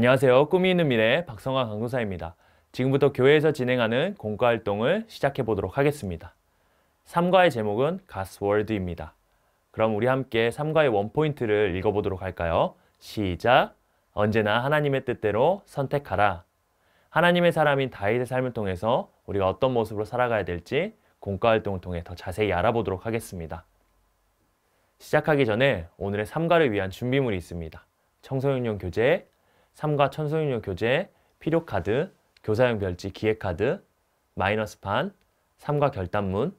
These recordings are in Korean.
안녕하세요. 꿈이 있는 미래 박성환 강도사입니다. 지금부터 교회에서 진행하는 공과 활동을 시작해 보도록 하겠습니다. 3과의 제목은 God's Word입니다. 그럼 우리 함께 3과의 원포인트를 읽어보도록 할까요? 시작! 언제나 하나님의 뜻대로 선택하라. 하나님의 사람인 다윗의 삶을 통해서 우리가 어떤 모습으로 살아가야 될지 공과 활동을 통해 더 자세히 알아보도록 하겠습니다. 시작하기 전에 오늘의 3과를 위한 준비물이 있습니다. 청소년용 교재, 3과 청소년용 교재, 필요카드, 교사용 별지 기획카드, 마이너스판, 3과 결단문,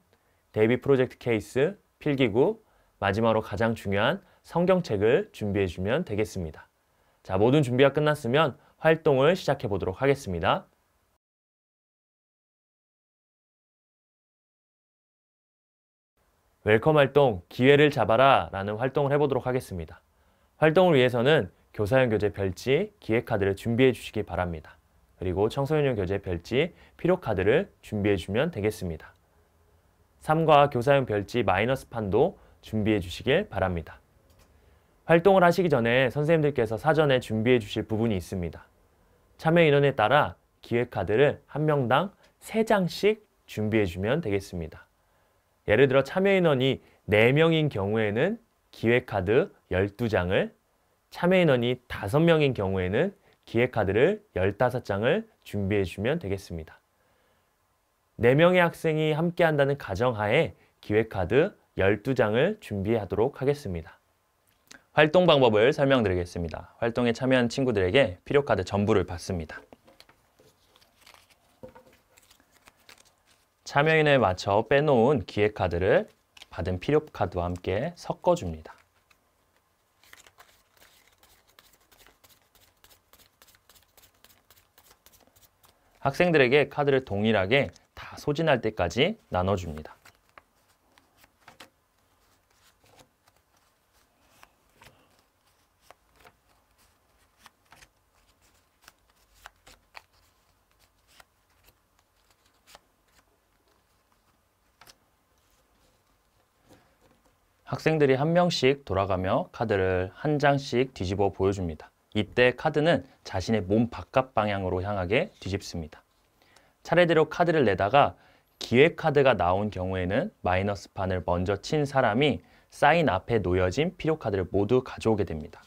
데이비 프로젝트 케이스, 필기구, 마지막으로 가장 중요한 성경책을 준비해주면 되겠습니다. 자, 모든 준비가 끝났으면 활동을 시작해 보도록 하겠습니다. 웰컴 활동 기회를 잡아라 라는 활동을 해보도록 하겠습니다. 활동을 위해서는 교사용 교재 별지, 기획카드를 준비해 주시기 바랍니다. 그리고 청소년용 교재 별지, 필요카드를 준비해 주면 되겠습니다. 3과 교사용 별지 마이너스판도 준비해 주시길 바랍니다. 활동을 하시기 전에 선생님들께서 사전에 준비해 주실 부분이 있습니다. 참여 인원에 따라 기획카드를 한 명당 3장씩 준비해 주면 되겠습니다. 예를 들어 참여 인원이 4명인 경우에는 기획카드 12장을, 참여 인원이 5명인 경우에는 기획카드를 15장을 준비해 주면 되겠습니다. 4명의 학생이 함께 한다는 가정하에 기획카드 12장을 준비하도록 하겠습니다. 활동 방법을 설명드리겠습니다. 활동에 참여한 친구들에게 필요카드 전부를 받습니다. 참여인에 맞춰 빼놓은 기획카드를 받은 필요카드와 함께 섞어줍니다. 학생들에게 카드를 동일하게 다 소진할 때까지 나눠줍니다. 학생들이 한 명씩 돌아가며 카드를 한 장씩 뒤집어 보여줍니다. 이때 카드는 자신의 몸 바깥 방향으로 향하게 뒤집습니다. 차례대로 카드를 내다가 기획카드가 나온 경우에는 마이너스판을 먼저 친 사람이 사인 앞에 놓여진 필요카드를 모두 가져오게 됩니다.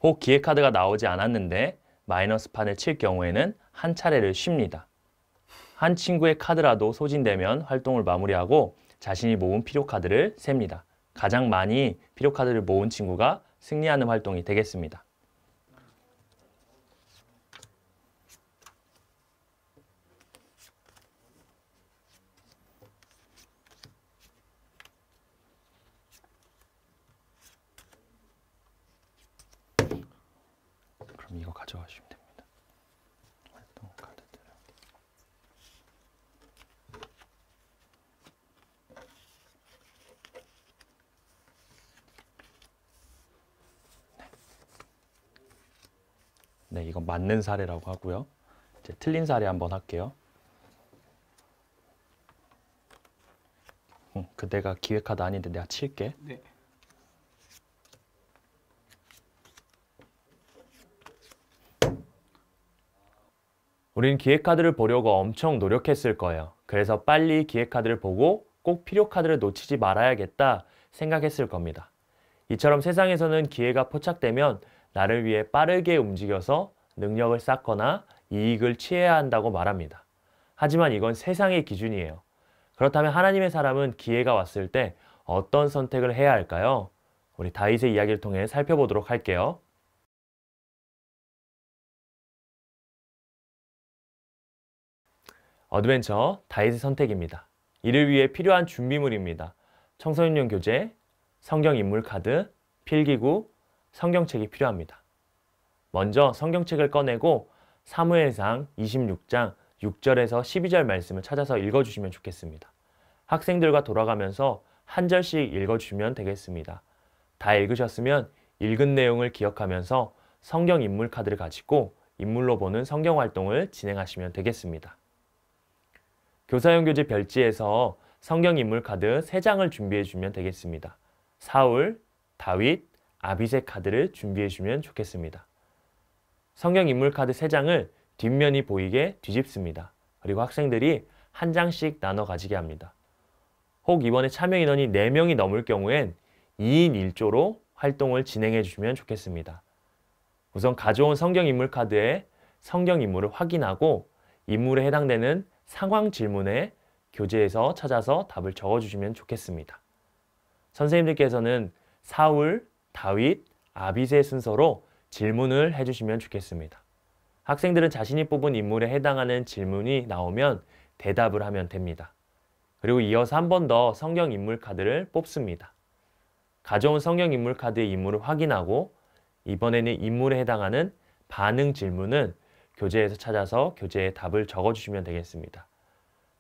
혹 기획카드가 나오지 않았는데 마이너스판을 칠 경우에는 한 차례를 쉽니다. 한 친구의 카드라도 소진되면 활동을 마무리하고 자신이 모은 필요카드를 셉니다. 가장 많이 필요카드를 모은 친구가 승리하는 활동이 되겠습니다. 그럼 이거 가져가시면 됩니다. 활동 카드들. 네, 이건 맞는 사례라고 하고요. 이제 틀린 사례 한번 할게요. 그대가 기획카드 아닌데 내가 칠게. 네. 우린 기획카드를 보려고 엄청 노력했을 거예요. 그래서 빨리 기획카드를 보고 꼭 필요카드를 놓치지 말아야겠다 생각했을 겁니다. 이처럼 세상에서는 기회가 포착되면 나를 위해 빠르게 움직여서 능력을 쌓거나 이익을 취해야 한다고 말합니다. 하지만 이건 세상의 기준이에요. 그렇다면 하나님의 사람은 기회가 왔을 때 어떤 선택을 해야 할까요? 우리 다윗의 이야기를 통해 살펴보도록 할게요. 어드벤처 다윗의 선택입니다. 이를 위해 필요한 준비물입니다. 청소년용 교재, 성경 인물 카드, 필기구, 성경책이 필요합니다. 먼저 성경책을 꺼내고 사무엘상 26장 6절에서 12절 말씀을 찾아서 읽어주시면 좋겠습니다. 학생들과 돌아가면서 한 절씩 읽어주시면 되겠습니다. 다 읽으셨으면 읽은 내용을 기억하면서 성경 인물 카드를 가지고 인물로 보는 성경 활동을 진행하시면 되겠습니다. 교사용 교재 별지에서 성경 인물 카드 3장을 준비해 주면 되겠습니다. 사울, 다윗, 아비새 카드를 준비해 주면 좋겠습니다. 성경 인물 카드 3장을 뒷면이 보이게 뒤집습니다. 그리고 학생들이 한 장씩 나눠 가지게 합니다. 혹 이번에 참여 인원이 4명이 넘을 경우엔 2인 1조로 활동을 진행해 주시면 좋겠습니다. 우선 가져온 성경 인물 카드에 성경 인물을 확인하고 인물에 해당되는 상황 질문에 교재에서 찾아서 답을 적어주시면 좋겠습니다. 선생님들께서는 사울, 다윗, 아비새 순서로 질문을 해주시면 좋겠습니다. 학생들은 자신이 뽑은 인물에 해당하는 질문이 나오면 대답을 하면 됩니다. 그리고 이어서 한 번 더 성경 인물 카드를 뽑습니다. 가져온 성경 인물 카드의 인물을 확인하고 이번에는 인물에 해당하는 반응 질문은 교재에서 찾아서 교재에 답을 적어주시면 되겠습니다.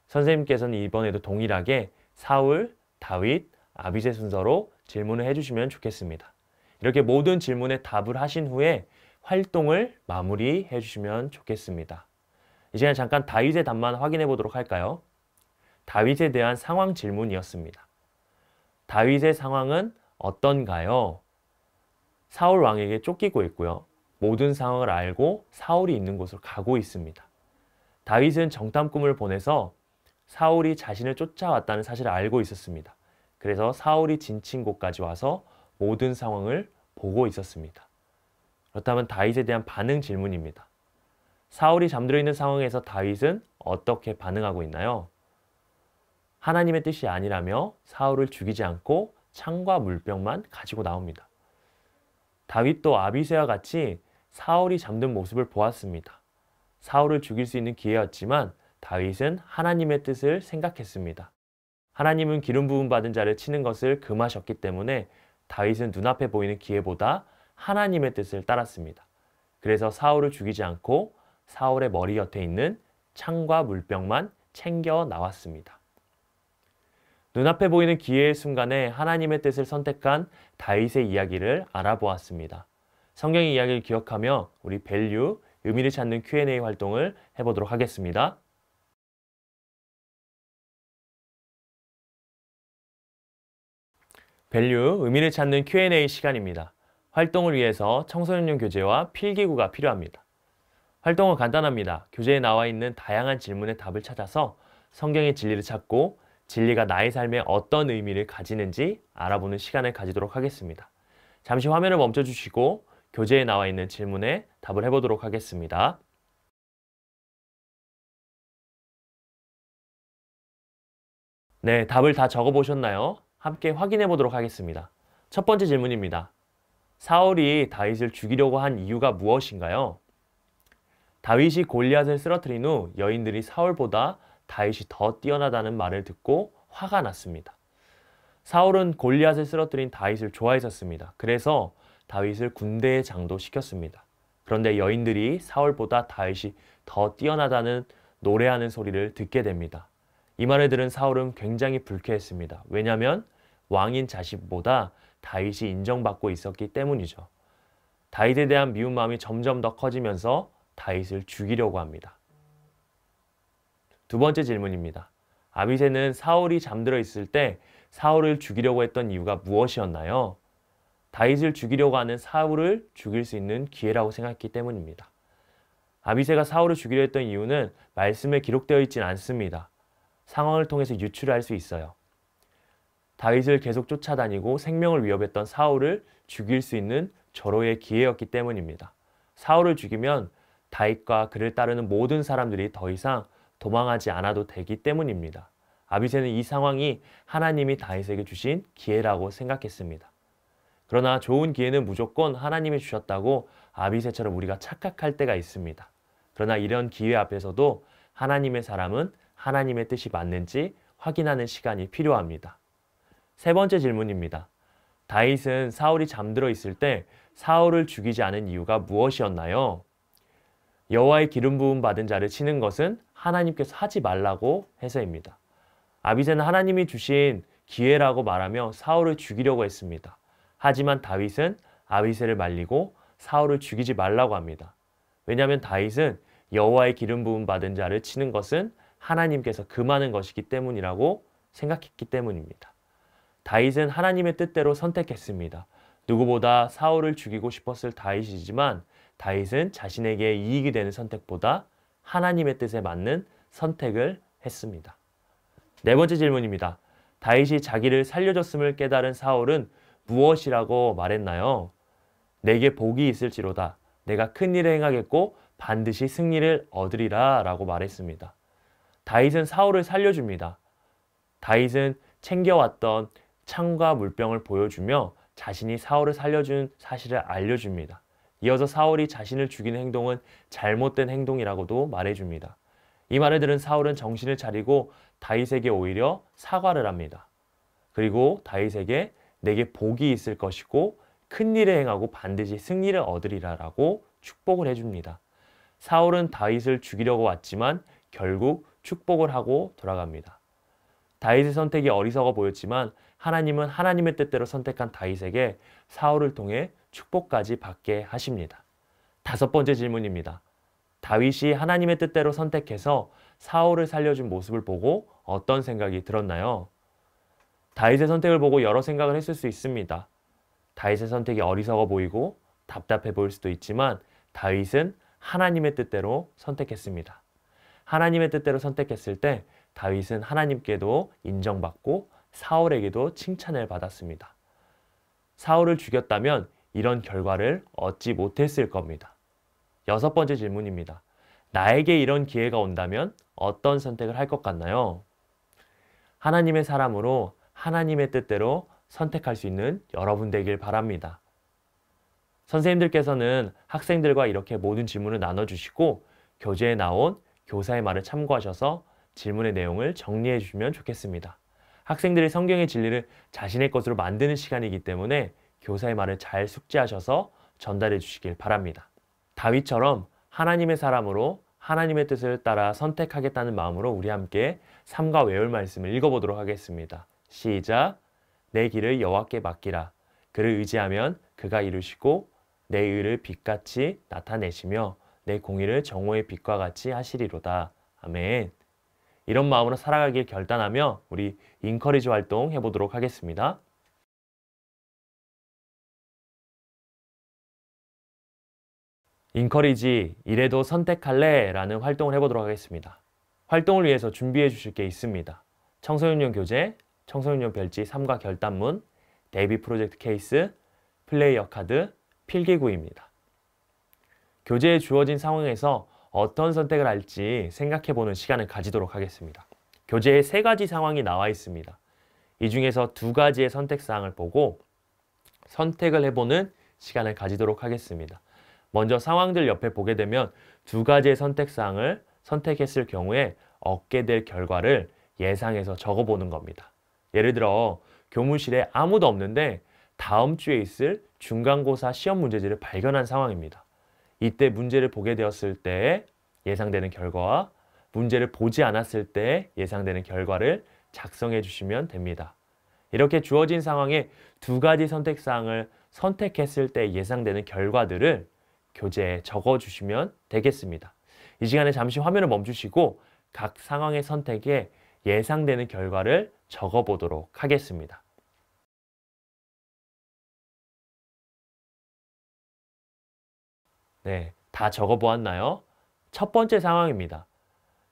선생님께서는 이번에도 동일하게 사울, 다윗, 아비새 순서로 질문을 해주시면 좋겠습니다. 이렇게 모든 질문에 답을 하신 후에 활동을 마무리해 주시면 좋겠습니다. 이 시간에 잠깐 다윗의 답만 확인해 보도록 할까요? 다윗에 대한 상황 질문이었습니다. 다윗의 상황은 어떤가요? 사울 왕에게 쫓기고 있고요. 모든 상황을 알고 사울이 있는 곳으로 가고 있습니다. 다윗은 정탐 꿈을 보내서 사울이 자신을 쫓아왔다는 사실을 알고 있었습니다. 그래서 사울이 지친 곳까지 와서 모든 상황을 보고 있었습니다. 그렇다면 다윗에 대한 반응 질문입니다. 사울이 잠들어 있는 상황에서 다윗은 어떻게 반응하고 있나요? 하나님의 뜻이 아니라며 사울을 죽이지 않고 창과 물병만 가지고 나옵니다. 다윗도 아비새와 같이 사울이 잠든 모습을 보았습니다. 사울을 죽일 수 있는 기회였지만 다윗은 하나님의 뜻을 생각했습니다. 하나님은 기름 부음 받은 자를 치는 것을 금하셨기 때문에 다윗은 눈앞에 보이는 기회보다 하나님의 뜻을 따랐습니다. 그래서 사울을 죽이지 않고 사울의 머리 곁에 있는 창과 물병만 챙겨 나왔습니다. 눈앞에 보이는 기회의 순간에 하나님의 뜻을 선택한 다윗의 이야기를 알아보았습니다. 성경의 이야기를 기억하며 우리 밸류, 의미를 찾는 Q&A 활동을 해보도록 하겠습니다. 밸류, 의미를 찾는 Q&A 시간입니다. 활동을 위해서 청소년용 교재와 필기구가 필요합니다. 활동은 간단합니다. 교재에 나와 있는 다양한 질문의 답을 찾아서 성경의 진리를 찾고 진리가 나의 삶에 어떤 의미를 가지는지 알아보는 시간을 가지도록 하겠습니다. 잠시 화면을 멈춰주시고 교재에 나와 있는 질문에 답을 해보도록 하겠습니다. 네, 답을 다 적어보셨나요? 함께 확인해 보도록 하겠습니다. 첫 번째 질문입니다. 사울이 다윗을 죽이려고 한 이유가 무엇인가요? 다윗이 골리앗을 쓰러뜨린 후 여인들이 사울보다 다윗이 더 뛰어나다는 말을 듣고 화가 났습니다. 사울은 골리앗을 쓰러뜨린 다윗을 좋아했었습니다. 그래서 다윗을 군대에 장도시켰습니다. 그런데 여인들이 사울보다 다윗이 더 뛰어나다는 노래하는 소리를 듣게 됩니다. 이 말을 들은 사울은 굉장히 불쾌했습니다. 왜냐하면 왕인 자신보다 다윗이 인정받고 있었기 때문이죠. 다윗에 대한 미운 마음이 점점 더 커지면서 다윗을 죽이려고 합니다. 두 번째 질문입니다. 아비새는 사울이 잠들어 있을 때 사울을 죽이려고 했던 이유가 무엇이었나요? 다윗을 죽이려고 하는 사울을 죽일 수 있는 기회라고 생각했기 때문입니다. 아비새가 사울을 죽이려 했던 이유는 말씀에 기록되어 있지는 않습니다. 상황을 통해서 유추할 수 있어요. 다윗을 계속 쫓아다니고 생명을 위협했던 사울을 죽일 수 있는 절호의 기회였기 때문입니다. 사울을 죽이면 다윗과 그를 따르는 모든 사람들이 더 이상 도망하지 않아도 되기 때문입니다. 아비새는 이 상황이 하나님이 다윗에게 주신 기회라고 생각했습니다. 그러나 좋은 기회는 무조건 하나님이 주셨다고 아비새처럼 우리가 착각할 때가 있습니다. 그러나 이런 기회 앞에서도 하나님의 사람은 하나님의 뜻이 맞는지 확인하는 시간이 필요합니다. 세 번째 질문입니다. 다윗은 사울이 잠들어 있을 때 사울을 죽이지 않은 이유가 무엇이었나요? 여호와의 기름 부음 받은 자를 치는 것은 하나님께서 하지 말라고 해서입니다. 아비새는 하나님이 주신 기회라고 말하며 사울을 죽이려고 했습니다. 하지만 다윗은 아비새를 말리고 사울을 죽이지 말라고 합니다. 왜냐하면 다윗은 여호와의 기름 부음 받은 자를 치는 것은 하나님께서 금하는 것이기 때문이라고 생각했기 때문입니다. 다윗은 하나님의 뜻대로 선택했습니다. 누구보다 사울을 죽이고 싶었을 다윗이지만 다윗은 자신에게 이익이 되는 선택보다 하나님의 뜻에 맞는 선택을 했습니다. 네 번째 질문입니다. 다윗이 자기를 살려줬음을 깨달은 사울은 무엇이라고 말했나요? 내게 복이 있을지로다. 내가 큰 일을 행하겠고 반드시 승리를 얻으리라 라고 말했습니다. 다윗은 사울을 살려줍니다. 다윗은 챙겨왔던 창과 물병을 보여주며 자신이 사울을 살려준 사실을 알려줍니다. 이어서 사울이 자신을 죽이는 행동은 잘못된 행동이라고도 말해줍니다. 이 말을 들은 사울은 정신을 차리고 다윗에게 오히려 사과를 합니다. 그리고 다윗에게 내게 복이 있을 것이고 큰 일을 행하고 반드시 승리를 얻으리라 라고 축복을 해줍니다. 사울은 다윗을 죽이려고 왔지만 결국 축복을 하고 돌아갑니다. 다윗의 선택이 어리석어 보였지만 하나님은 하나님의 뜻대로 선택한 다윗에게 사울을 통해 축복까지 받게 하십니다. 다섯 번째 질문입니다. 다윗이 하나님의 뜻대로 선택해서 사울을 살려준 모습을 보고 어떤 생각이 들었나요? 다윗의 선택을 보고 여러 생각을 했을 수 있습니다. 다윗의 선택이 어리석어 보이고 답답해 보일 수도 있지만 다윗은 하나님의 뜻대로 선택했습니다. 하나님의 뜻대로 선택했을 때 다윗은 하나님께도 인정받고 사울에게도 칭찬을 받았습니다. 사울을 죽였다면 이런 결과를 얻지 못했을 겁니다. 여섯 번째 질문입니다. 나에게 이런 기회가 온다면 어떤 선택을 할 것 같나요? 하나님의 사람으로 하나님의 뜻대로 선택할 수 있는 여러분 되길 바랍니다. 선생님들께서는 학생들과 이렇게 모든 질문을 나눠주시고 교재에 나온 교사의 말을 참고하셔서 질문의 내용을 정리해 주시면 좋겠습니다. 학생들이 성경의 진리를 자신의 것으로 만드는 시간이기 때문에 교사의 말을 잘 숙지하셔서 전달해 주시길 바랍니다. 다윗처럼 하나님의 사람으로 하나님의 뜻을 따라 선택하겠다는 마음으로 우리 함께 삼가 외울 말씀을 읽어보도록 하겠습니다. 시작! 내 길을 여호와께 맡기라. 그를 의지하면 그가 이루시고 내 의를 빛같이 나타내시며 내 공의를 정오의 빛과 같이 하시리로다. 아멘. 이런 마음으로 살아가길 결단하며 우리 인커리지 활동 해보도록 하겠습니다. 인커리지 이래도 선택할래? 라는 활동을 해보도록 하겠습니다. 활동을 위해서 준비해 주실 게 있습니다. 청소년용 교재, 청소년용 별지 3과 결단문, 데이비 프로젝트 케이스, 플레이어 카드, 필기구입니다. 교재에 주어진 상황에서 어떤 선택을 할지 생각해보는 시간을 가지도록 하겠습니다. 교재에 3가지 상황이 나와 있습니다. 이 중에서 2가지의 선택사항을 보고 선택을 해보는 시간을 가지도록 하겠습니다. 먼저 상황들 옆에 보게 되면 2가지의 선택사항을 선택했을 경우에 얻게 될 결과를 예상해서 적어보는 겁니다. 예를 들어 교무실에 아무도 없는데 다음 주에 있을 중간고사 시험 문제지를 발견한 상황입니다. 이때 문제를 보게 되었을 때 예상되는 결과와 문제를 보지 않았을 때 예상되는 결과를 작성해 주시면 됩니다. 이렇게 주어진 상황에 2가지 선택사항을 선택했을 때 예상되는 결과들을 교재에 적어 주시면 되겠습니다. 이 시간에 잠시 화면을 멈추시고 각 상황의 선택에 예상되는 결과를 적어 보도록 하겠습니다. 네, 다 적어 보았나요? 첫 번째 상황입니다.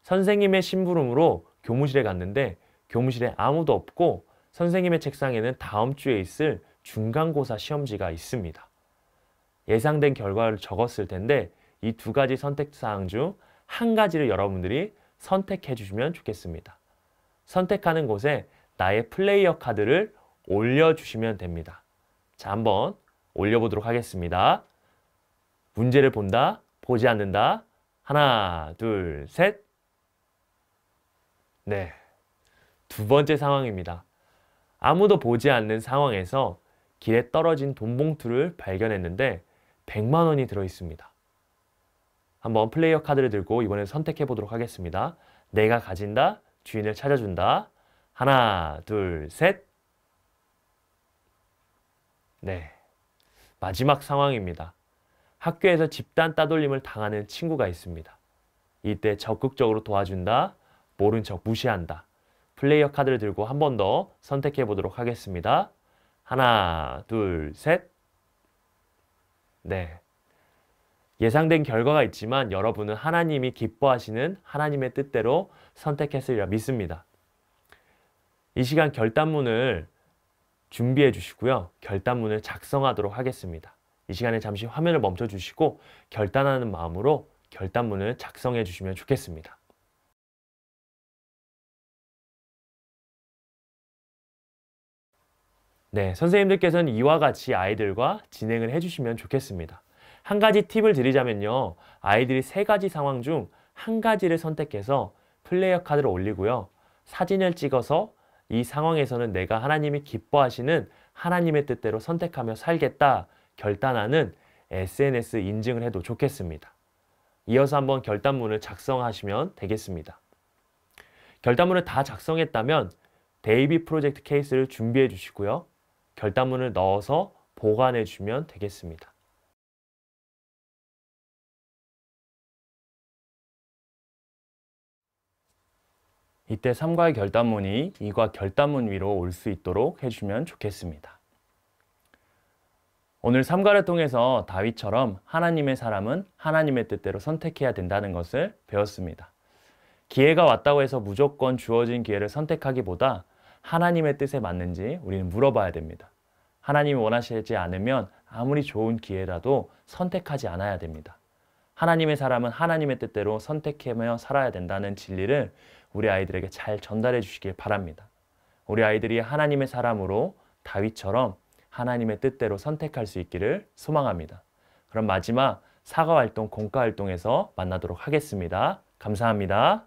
선생님의 심부름으로 교무실에 갔는데 교무실에 아무도 없고 선생님의 책상에는 다음 주에 있을 중간고사 시험지가 있습니다. 예상된 결과를 적었을 텐데 이 2가지 선택사항 중 한 가지를 여러분들이 선택해 주시면 좋겠습니다. 선택하는 곳에 나의 플레이어 카드를 올려주시면 됩니다. 자, 한번 올려보도록 하겠습니다. 문제를 본다, 보지 않는다. 하나, 둘, 셋. 네, 2번째 상황입니다. 아무도 보지 않는 상황에서 길에 떨어진 돈 봉투를 발견했는데 100만 원이 들어있습니다. 한번 플레이어 카드를 들고 이번엔 선택해 보도록 하겠습니다. 내가 가진다, 주인을 찾아준다. 하나, 둘, 셋. 네, 마지막 상황입니다. 학교에서 집단 따돌림을 당하는 친구가 있습니다. 이때 적극적으로 도와준다, 모른 척 무시한다. 플레이어 카드를 들고 한 번 더 선택해 보도록 하겠습니다. 하나, 둘, 셋. 네. 예상된 결과가 있지만 여러분은 하나님이 기뻐하시는 하나님의 뜻대로 선택했으리라 믿습니다. 이 시간 결단문을 준비해 주시고요. 결단문을 작성하도록 하겠습니다. 이 시간에 잠시 화면을 멈춰 주시고 결단하는 마음으로 결단문을 작성해 주시면 좋겠습니다. 네, 선생님들께서는 이와 같이 아이들과 진행을 해주시면 좋겠습니다. 한 가지 팁을 드리자면요. 아이들이 세 가지 상황 중 한 가지를 선택해서 플레이어 카드를 올리고요. 사진을 찍어서 이 상황에서는 내가 하나님이 기뻐하시는 하나님의 뜻대로 선택하며 살겠다 결단하는 SNS 인증을 해도 좋겠습니다. 이어서 한번 결단문을 작성하시면 되겠습니다. 결단문을 다 작성했다면 데이비 프로젝트 케이스를 준비해 주시고요. 결단문을 넣어서 보관해 주면 되겠습니다. 이때 3과의 결단문이 2과 결단문 위로 올 수 있도록 해주면 좋겠습니다. 오늘 3과를 통해서 다윗처럼 하나님의 사람은 하나님의 뜻대로 선택해야 된다는 것을 배웠습니다. 기회가 왔다고 해서 무조건 주어진 기회를 선택하기보다 하나님의 뜻에 맞는지 우리는 물어봐야 됩니다. 하나님이 원하시지 않으면 아무리 좋은 기회라도 선택하지 않아야 됩니다. 하나님의 사람은 하나님의 뜻대로 선택하며 살아야 된다는 진리를 우리 아이들에게 잘 전달해 주시길 바랍니다. 우리 아이들이 하나님의 사람으로 다윗처럼 하나님의 뜻대로 선택할 수 있기를 소망합니다. 그럼 마지막 사과활동, 공과활동에서 만나도록 하겠습니다. 감사합니다.